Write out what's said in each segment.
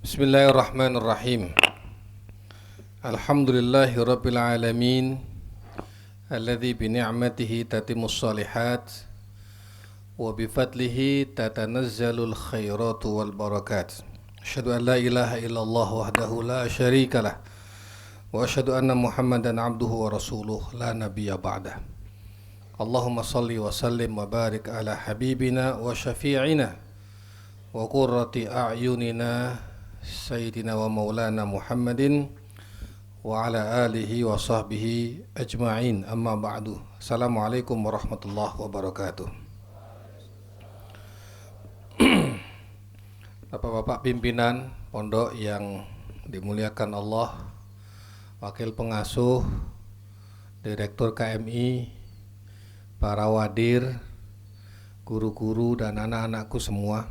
Bismillahirrahmanirrahim. Alhamdulillahi rabbil alamin, alladzi bi ni'matihi tatimmus shalihat wa bi fadlihi tatanazzalul khairatu wal barakat. Asyhadu an la ilaha illallah wahdahu la syarikalah wa asyhadu anna Muhammadan abduhu wa rasuluh la nabiyya ba'dah. Allahumma salli wa sallim wa barik ala habibina wa syafi'ina wa qurrati a'yunina Sayyidina wa maulana Muhammadin wa ala alihi wa sahbihi ajma'in, amma ba'du. Assalamualaikum warahmatullahi wabarakatuh. Bapak-bapak pimpinan pondok yang dimuliakan Allah, wakil pengasuh, direktur KMI, para wadir, guru-guru dan anak-anakku semua,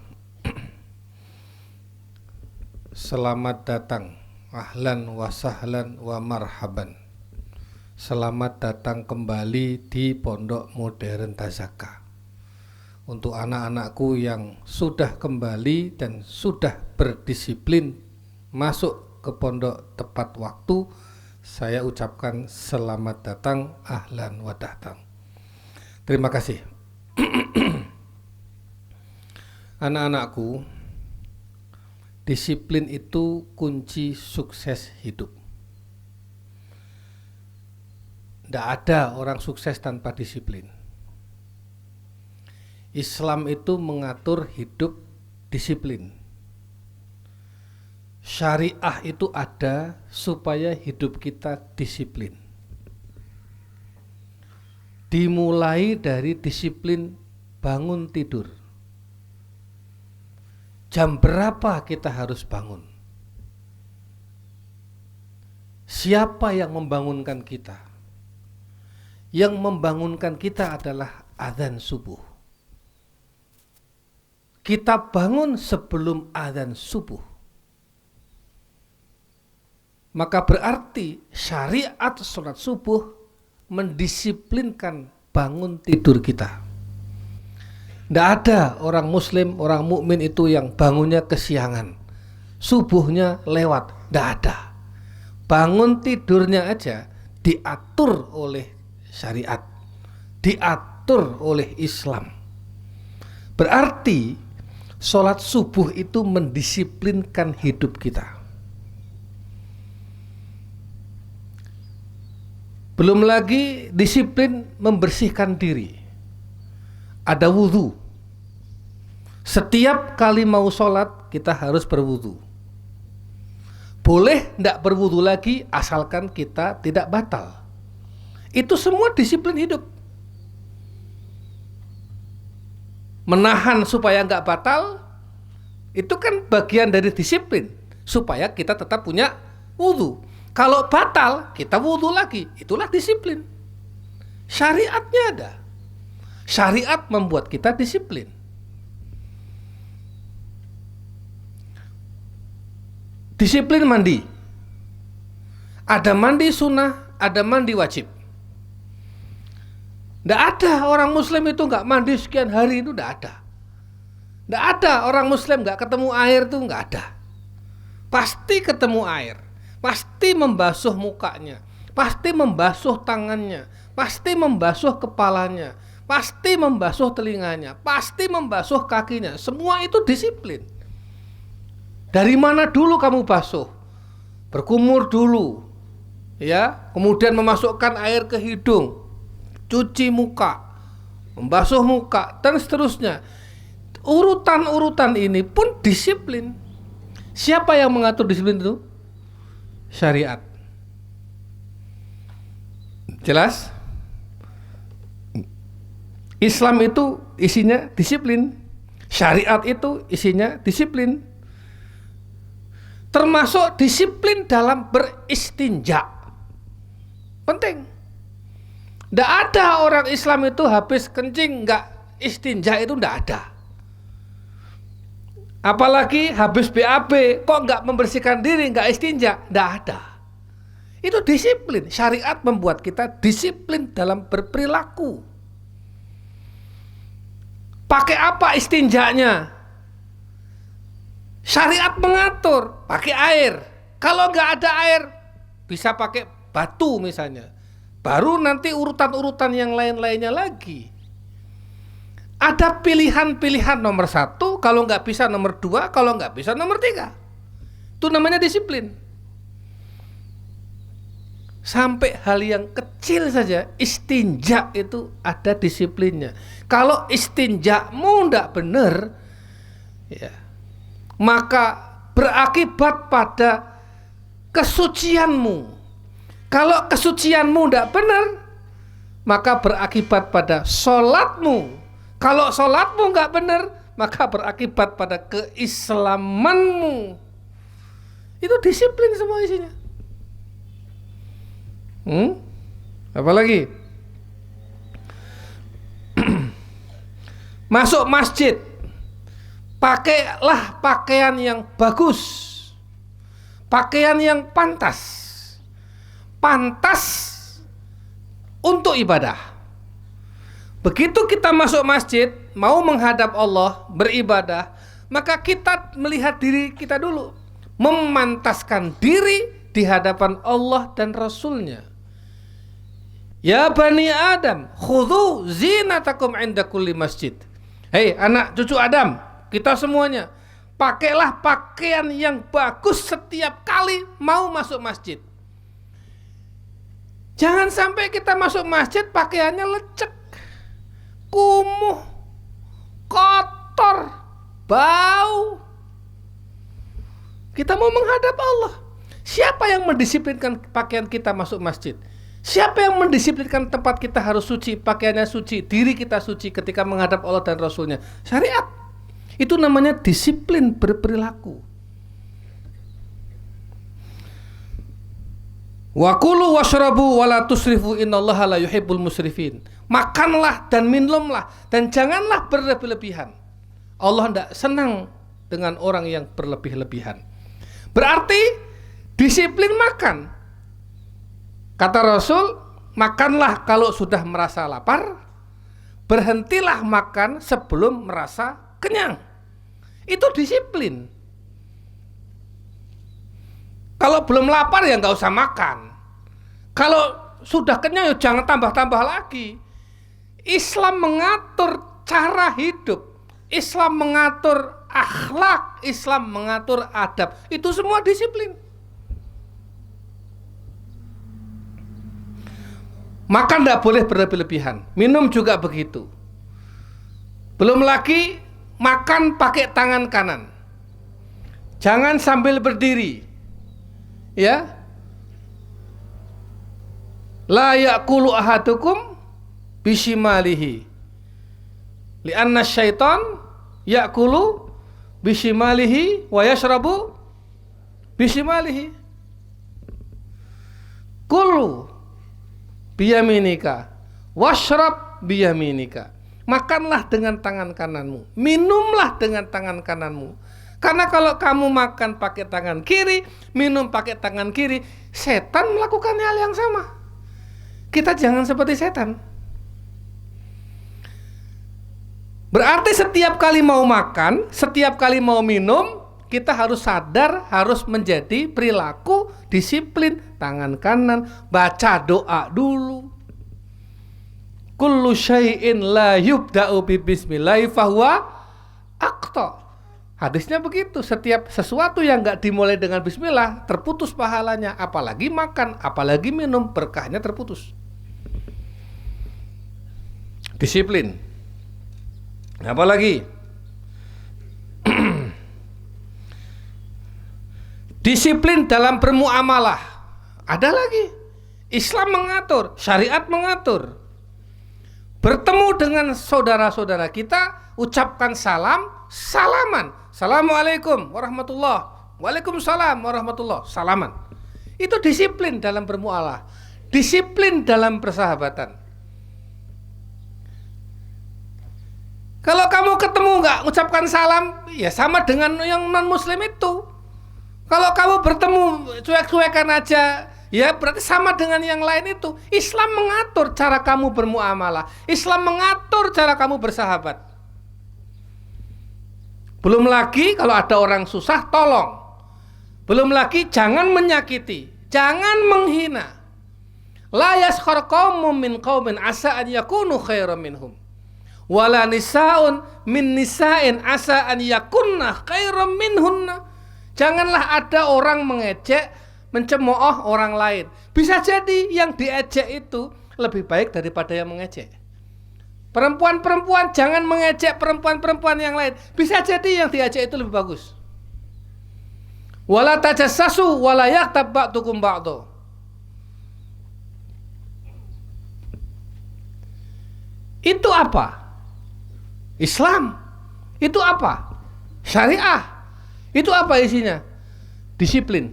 selamat datang, ahlan wa sahlan wa marhaban. Selamat datang kembali di Pondok Modern Tazaka. Untuk anak-anakku yang sudah kembali dan sudah berdisiplin masuk ke pondok tepat waktu, saya ucapkan selamat datang, ahlan wa datang. Terima kasih. Anak-anakku, disiplin itu kunci sukses hidup. Tidak ada orang sukses tanpa disiplin. Islam itu mengatur hidup disiplin. Syariah itu ada supaya hidup kita disiplin. Dimulai dari disiplin bangun tidur. Jam berapa kita harus bangun? Siapa yang membangunkan kita? Yang membangunkan kita adalah azan subuh. Kita bangun sebelum azan subuh. Maka berarti syariat sholat subuh mendisiplinkan bangun tidur kita. Tidak ada orang muslim, orang mukmin itu yang bangunnya kesiangan, subuhnya lewat. Tidak ada. Bangun tidurnya aja diatur oleh syariat, diatur oleh Islam. Berarti sholat subuh itu mendisiplinkan hidup kita. Belum lagi disiplin membersihkan diri. Ada wudhu. Setiap kali mau sholat kita harus berwudhu. Boleh tidak berwudhu lagi asalkan kita tidak batal. Itu semua disiplin hidup. Menahan supaya nggak batal itu kan bagian dari disiplin supaya kita tetap punya wudhu. Kalau batal kita wudhu lagi, itulah disiplin. Syariatnya ada. Syariat membuat kita disiplin. Disiplin mandi. Ada mandi sunnah, ada mandi wajib. Tidak ada orang muslim itu nggak mandi sekian hari, itu tidak ada. Tidak ada orang muslim nggak ketemu air, itu nggak ada. Pasti ketemu air. Pasti membasuh mukanya. Pasti membasuh tangannya. Pasti membasuh kepalanya. Pasti membasuh telinganya, pasti membasuh kakinya. Semua itu disiplin. Dari mana dulu kamu basuh? Berkumur dulu, ya. Kemudian memasukkan air ke hidung, cuci muka, membasuh muka, dan seterusnya. Urutan-urutan ini pun disiplin. Siapa yang mengatur disiplin itu? Syariat. Jelas? Islam itu isinya disiplin. Syariat itu isinya disiplin. Termasuk disiplin dalam beristinja. Penting. Tidak ada orang Islam itu habis kencing nggak istinja, itu tidak ada. Apalagi habis BAB kok nggak membersihkan diri, nggak istinja, tidak ada. Itu disiplin. Syariat membuat kita disiplin dalam berperilaku. Pakai apa istinjanya? Syariat mengatur pakai air. Kalau nggak ada air, bisa pakai batu misalnya. Baru nanti urutan-urutan yang lain-lainnya lagi. Ada pilihan-pilihan nomor 1, kalau nggak bisa nomor 2, kalau nggak bisa nomor 3. Itu namanya disiplin. Sampai hal yang kecil saja, istinja itu ada disiplinnya. Kalau istinjamu nggak benar, ya, maka berakibat pada kesucianmu. Kalau kesucianmu tidak benar, maka berakibat pada sholatmu. Kalau sholatmu nggak benar, maka berakibat pada keislamanmu. Itu disiplin semua isinya. Apalagi masuk masjid, pakailah pakaian yang bagus, pakaian yang pantas untuk ibadah. Begitu kita masuk masjid, mau menghadap Allah, beribadah, maka kita melihat diri kita dulu, memantaskan diri di hadapan Allah dan Rasulnya. Ya Bani Adam, khudhu zinatakum inda kulli masjid. Hei anak cucu Adam, kita semuanya, pakailah pakaian yang bagus setiap kali mau masuk masjid. Jangan sampai kita masuk masjid pakaiannya lecek, kumuh, kotor, bau. Kita mau menghadap Allah. Siapa yang mendisiplinkan pakaian kita masuk masjid? Siapa yang mendisiplinkan tempat kita harus suci, pakaiannya suci, diri kita suci ketika menghadap Allah dan Rasulnya? Syariat. Itu namanya disiplin berperilaku. Wa kulu washrabu wa la tusrifu innallaha la yuhibbul musrifin. Makanlah dan minumlah dan janganlah berlebih-lebihan. Allah tidak senang dengan orang yang berlebih-lebihan. Berarti disiplin makan. Kata Rasul, makanlah kalau sudah merasa lapar, berhentilah makan sebelum merasa kenyang. Itu disiplin. Kalau belum lapar ya nggak usah makan. Kalau sudah kenyang ya jangan tambah-tambah lagi. Islam mengatur cara hidup, Islam mengatur akhlak, Islam mengatur adab. Itu semua disiplin. Makan tidak boleh berlebih-lebihan, minum juga begitu. Belum lagi makan pakai tangan kanan. Jangan sambil berdiri. Ya, la ya'kulu ahadukum bishimalihi li'anna syaitan ya'kulu bishimalihi wa yashrabu bishimalihi. Kulu biyaminika washrab biyaminika. Makanlah dengan tangan kananmu, minumlah dengan tangan kananmu. Karena kalau kamu makan pakai tangan kiri, minum pakai tangan kiri, setan melakukan hal yang sama. Kita jangan seperti setan. Berarti setiap kali mau makan, setiap kali mau minum, kita harus sadar, harus menjadi perilaku disiplin. Tangan kanan, baca doa dulu. Kullu syai'in la yubda'u bi bismillahi fahuwa aqta. Hadisnya begitu, setiap sesuatu yang nggak dimulai dengan bismillah terputus pahalanya, apalagi makan, apalagi minum, berkahnya terputus. Disiplin. Apalagi disiplin dalam bermuamalah. Ada lagi. Islam mengatur, syariat mengatur. Bertemu dengan saudara-saudara kita, ucapkan salam, salaman. Assalamualaikum warahmatullah. Waalaikumsalam warahmatullah. Salaman. Itu disiplin dalam bermuamalah. Disiplin dalam persahabatan. Kalau kamu ketemu nggak ucapkan salam, ya sama dengan yang non muslim itu. Kalau kamu bertemu cuek-cuekan aja, ya berarti sama dengan yang lain itu. Islam mengatur cara kamu bermuamalah. Islam mengatur cara kamu bersahabat. Belum lagi kalau ada orang susah tolong. Belum lagi jangan menyakiti, jangan menghina. La yaskhar qaumun min qaumin asa an yakunu khairan minhum. Wala nisaun min nisa'in asa an yakunna khairan minhunna. Janganlah ada orang mengejek, mencemooh orang lain. Bisa jadi yang diejek itu lebih baik daripada yang mengejek. Perempuan-perempuan jangan mengejek perempuan-perempuan yang lain. Bisa jadi yang diejek itu lebih bagus. Wala tajassasu wala yaghtab ba'dukum ba'dha. Itu apa? Islam. Itu apa? Syariah. Itu apa isinya? Disiplin.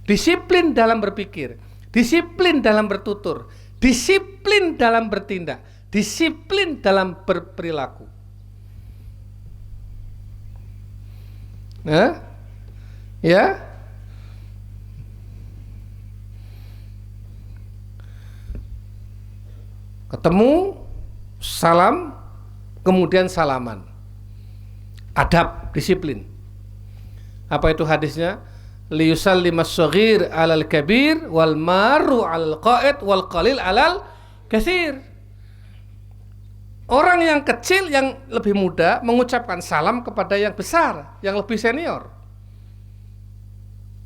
Disiplin dalam berpikir, disiplin dalam bertutur, disiplin dalam bertindak, disiplin dalam berperilaku. Nah, ya. Ketemu, salam, kemudian salaman. Adab, disiplin. Apa itu hadisnya? Liyusallimas shaghir 'alal kabir wal maru 'alal qa'id wal qalil 'alal katsir. Orang yang kecil, yang lebih muda mengucapkan salam kepada yang besar, yang lebih senior.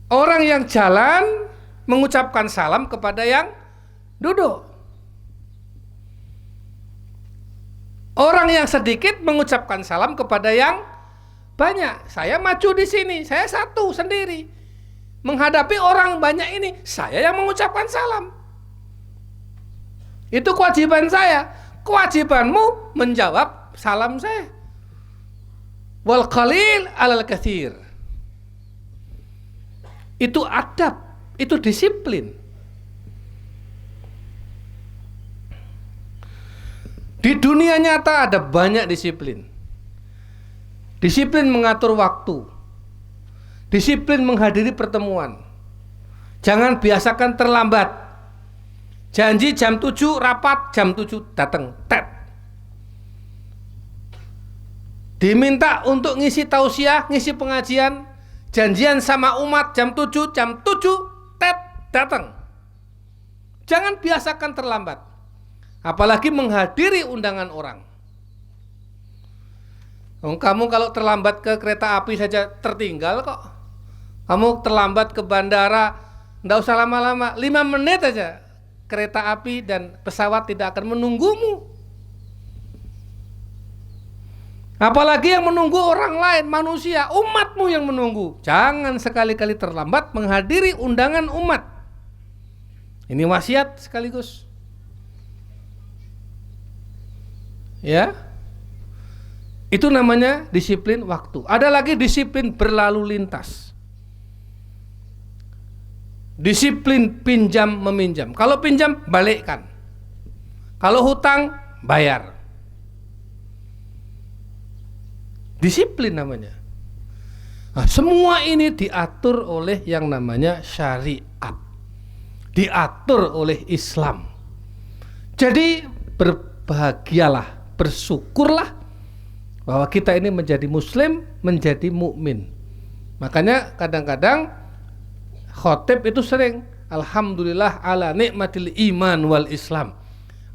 Orang yang jalan mengucapkan salam kepada yang duduk. Orang yang sedikit mengucapkan salam kepada yang banyak. Saya maju di sini, saya satu sendiri. Menghadapi orang banyak ini, saya yang mengucapkan salam. Itu kewajiban saya. Kewajibanmu menjawab salam saya. Wal qalil 'alal katsir. Itu adab, itu disiplin. Di dunia nyata ada banyak disiplin. Disiplin mengatur waktu. Disiplin menghadiri pertemuan. Jangan biasakan terlambat. Janji jam 7 rapat, jam 7 datang, tet. Diminta untuk ngisi tausiah, ngisi pengajian, janjian sama umat jam 7, tet, datang. Jangan biasakan terlambat. Apalagi menghadiri undangan orang. Kamu kalau terlambat ke kereta api saja tertinggal kok. Kamu terlambat ke bandara, enggak usah lama-lama, 5 menit aja kereta api dan pesawat tidak akan menunggumu. Apalagi yang menunggu orang lain, manusia, umatmu yang menunggu. Jangan sekali-kali terlambat menghadiri undangan umat. Ini wasiat sekaligus. Ya. Itu namanya disiplin waktu. Ada lagi disiplin berlalu lintas. Disiplin pinjam meminjam. Kalau pinjam, balikkan. Kalau hutang, bayar. Disiplin namanya. Nah, semua ini diatur oleh yang namanya syariat. Diatur oleh Islam. Jadi berbahagialah, bersyukurlah bahwa kita ini menjadi muslim, menjadi mukmin. Makanya kadang-kadang khotib itu sering alhamdulillah ala nikmatil iman wal Islam.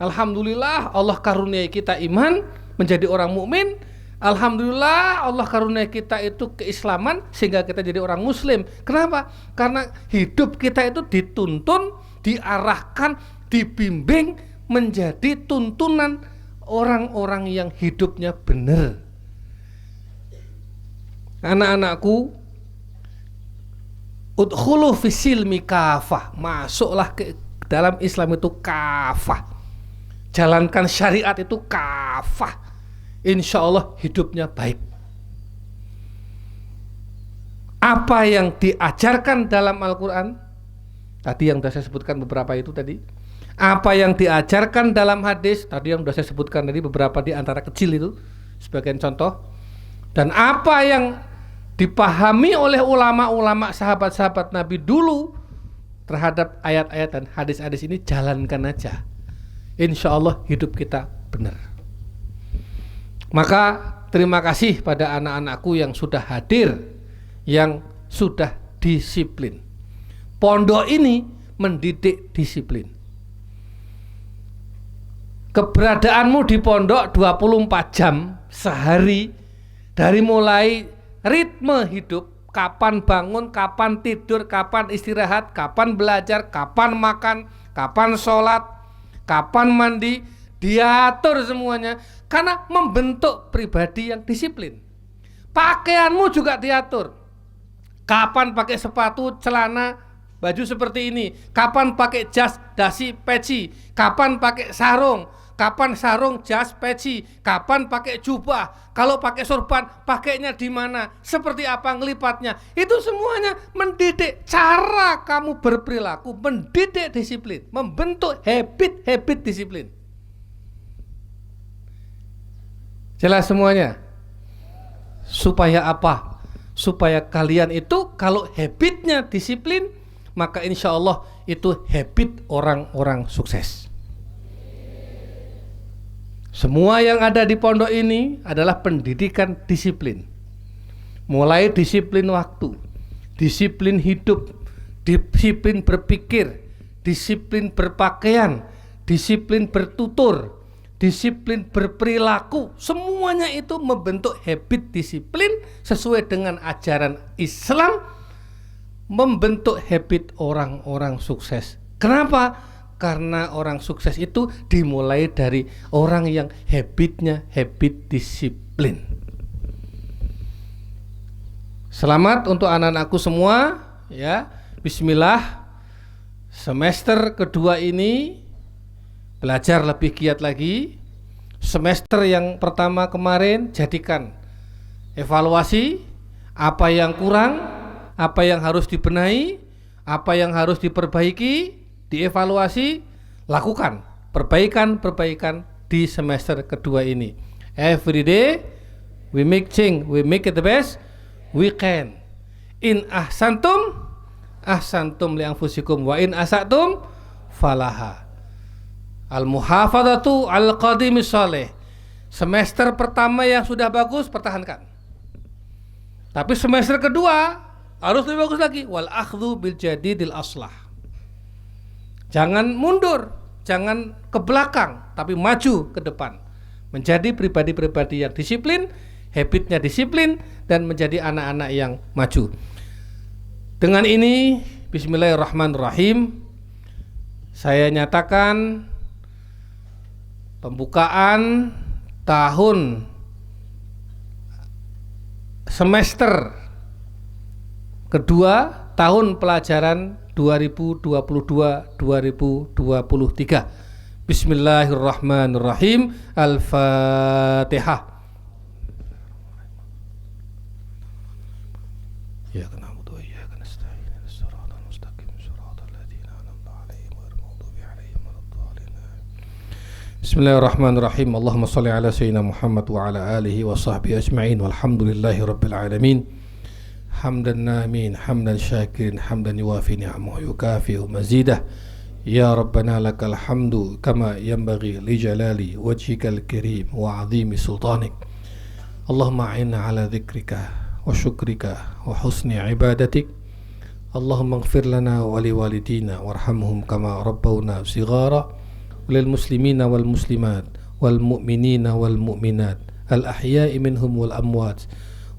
Alhamdulillah Allah karuniai kita iman, menjadi orang mukmin. Alhamdulillah Allah karuniai kita itu keislaman sehingga kita jadi orang muslim. Kenapa? Karena hidup kita itu dituntun, diarahkan, dibimbing menjadi tuntunan orang-orang yang hidupnya benar. Anak-anakku, udkhulu fisilmi kafah, masuklah ke dalam Islam itu kafah. Jalankan syariat itu kafah. Insya Allah hidupnya baik. Apa yang diajarkan dalam Al-Quran, tadi yang sudah saya sebutkan beberapa itu tadi. Apa yang diajarkan dalam hadis, tadi yang sudah saya sebutkan tadi beberapa di antara kecil itu, sebagian contoh. Dan apa yang dipahami oleh ulama-ulama sahabat-sahabat Nabi dulu terhadap ayat-ayat dan hadis-hadis ini, jalankan aja. Insya Allah hidup kita benar. Maka terima kasih pada anak-anakku yang sudah hadir, yang sudah disiplin. Pondok ini mendidik disiplin. Keberadaanmu di pondok 24 jam sehari, dari mulai ritme hidup, kapan bangun, kapan tidur, kapan istirahat, kapan belajar, kapan makan, kapan sholat, kapan mandi, diatur semuanya, karena membentuk pribadi yang disiplin. Pakaianmu juga diatur, kapan pakai sepatu, celana, baju seperti ini, kapan pakai jas, dasi, peci, kapan pakai sarung, kapan sarung, jas, peci, kapan pakai jubah, kalau pakai sorban pakainya di mana, seperti apa ngelipatnya. Itu semuanya mendidik cara kamu berperilaku, mendidik disiplin, membentuk habit disiplin. Jelas semuanya? Supaya apa? Supaya kalian itu kalau habitnya disiplin, maka insya Allah itu habit orang-orang sukses. Semua yang ada di pondok ini adalah pendidikan disiplin. Mulai disiplin waktu, disiplin hidup, disiplin berpikir, disiplin berpakaian, disiplin bertutur, disiplin berperilaku. Semuanya itu membentuk habit disiplin sesuai dengan ajaran Islam, membentuk habit orang-orang sukses. Kenapa? Karena orang sukses itu dimulai dari orang yang habitnya habit disiplin. Selamat untuk anak-anakku semua, ya. Bismillah. Semester kedua ini belajar lebih giat lagi. Semester yang pertama kemarin jadikan evaluasi apa yang kurang, apa yang harus dibenahi, apa yang harus diperbaiki, dievaluasi, lakukan perbaikan di semester kedua ini. Every day we make change, we make it the best we can. In ahsantum ahsantum li anfusikum wa in asatum falaha. Al-muhafadzatu al-qadimis shalih. Semester pertama yang sudah bagus pertahankan. Tapi semester kedua harus lebih bagus lagi. Wal akhdhu bil jadidil aslah. Jangan mundur, jangan ke belakang, tapi maju ke depan. Menjadi pribadi-pribadi yang disiplin, habitnya disiplin, dan menjadi anak-anak yang maju. Dengan ini, bismillahirrahmanirrahim, saya nyatakan pembukaan tahun semester kedua tahun pelajaran 2022-2023. Bismillahirrahmanirrahim. Al-Fatihah. Ya na'budu wa iyyaka nasta'in. Shiratal mustaqim, shiratal ladzina an'amta 'alaihim ghairil maghdubi 'alaihim waladdallin. Bismillahirrahmanirrahim. Allahumma shalli ala sayyidina Muhammad wa ala alihi wa sahbihi ajma'in. Walhamdulillahi rabbil alamin. Hamdan namin, hamdan syakirin, hamdan yuwafi ni'amahu yukafi'u mazidah. Ya Rabbana lakal hamdu kama yanbaghi li jalali wajhikal karim wa 'azimi sultanik. Allahumma a'inna ala dhikrika wa syukrika wa husni ibadatik. Allahumma ighfir lana wa liwalidina warhamhum kama rabbawna shighara. Lil muslimina wal muslimat wal mu'minina wal mu'minat al ahya'i minhum wal amwat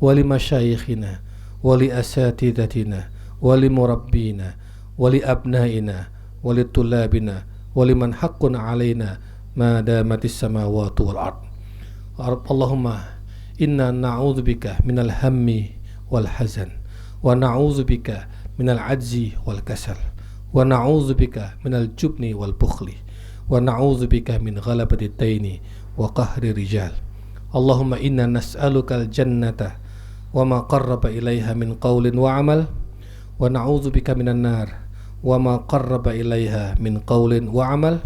wa limasyayikhina wali asatidatina wali murabbina wali abnaina wali tulabina wali man haqqun alaina ma damatis samawati wal ard. Allahumma inna na'udzubika minal hammi wal hazan wa na'udzubika minal ajzi wal kasal wa na'udzubika minal jubni wal bukhli wa na'udzubika min ghalabati daini wa qahri rijal. Allahumma inna nas'aluka al jannata wa ma qarraba ilaiha min qawlin wa amal wa na'udzu bika minan nar wa ma qarraba ilaiha min qawlin wa amal.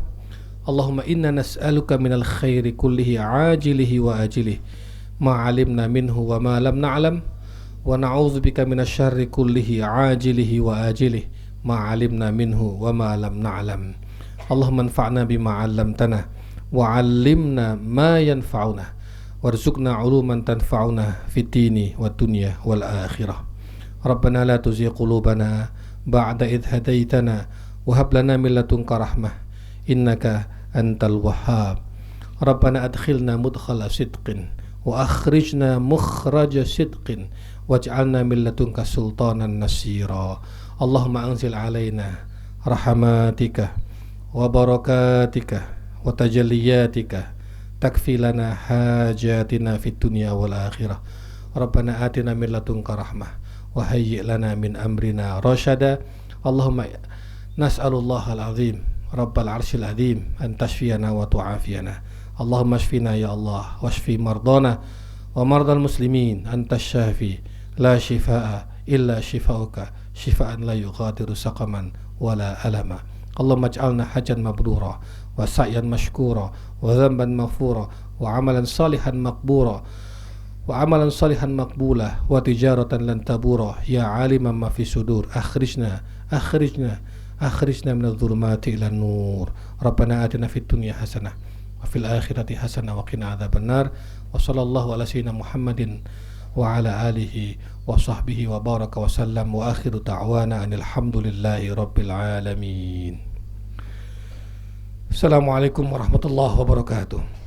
Allahumma inna nas'aluka minal khairi kullihi ajilihi wa ajilihi ma 'alimna minhu wa ma lam na'lam wa na'udzu bika minasy syarri kullihi ajilihi wa ajilihi ma 'alimna minhu wa ma lam na'lam. Allahumma anfa'na bima 'allamtana wa 'allimna ma yanfa'una warzuqna 'uluman tanfa'una fid dini wad dunya wal akhirah. Rabbana la tuzigh qulubana ba'da idh hadaitana wa hab lana min ladunka rahmah innaka antal wahhab. Rabbana adkhilna mudkhala sidqin wa akhrijna mukhraja sidqin waj'alna min ladunka sultanan nasira. Allahumma anzil alaina rahmatika wa barakatika wa tajalliyatika takfi lana hajatina fid dunya wal akhirah. Rabbana atina min ladunka rahmah wa hayyi' lana min amrina rasyada. Allahumma nas'alullaha al-azim rabbal arsyil azim an tashfiyana wa tu'afiyana. Allahumma shfina ya Allah washfi mardana wa mardal muslimin anta syafi la shifaa illa shifauka shifaan la yughadiru saqaman wala alama. Allahumma ij'alna hajjan mabrura wa sa'yan mashkura wa dhanban maghfura wa amalan salihan maqbura wa amalan salihan maqbula wa tijaratan lan tabura ya aliman ma fi sudur. Akhrijna min adh-dhulumati ila an-nur. Rabbana atina fid dunya hasanah wa fil akhirati hasanah wa qina adzabannar. Wa sallallahu ala sayyidina Muhammadin wa ala alihi wa sahbihi wa baraka wa sallam wa akhiru da'wana alhamdulillahi rabbil alamin. Assalamualaikum warahmatullahi wabarakatuh.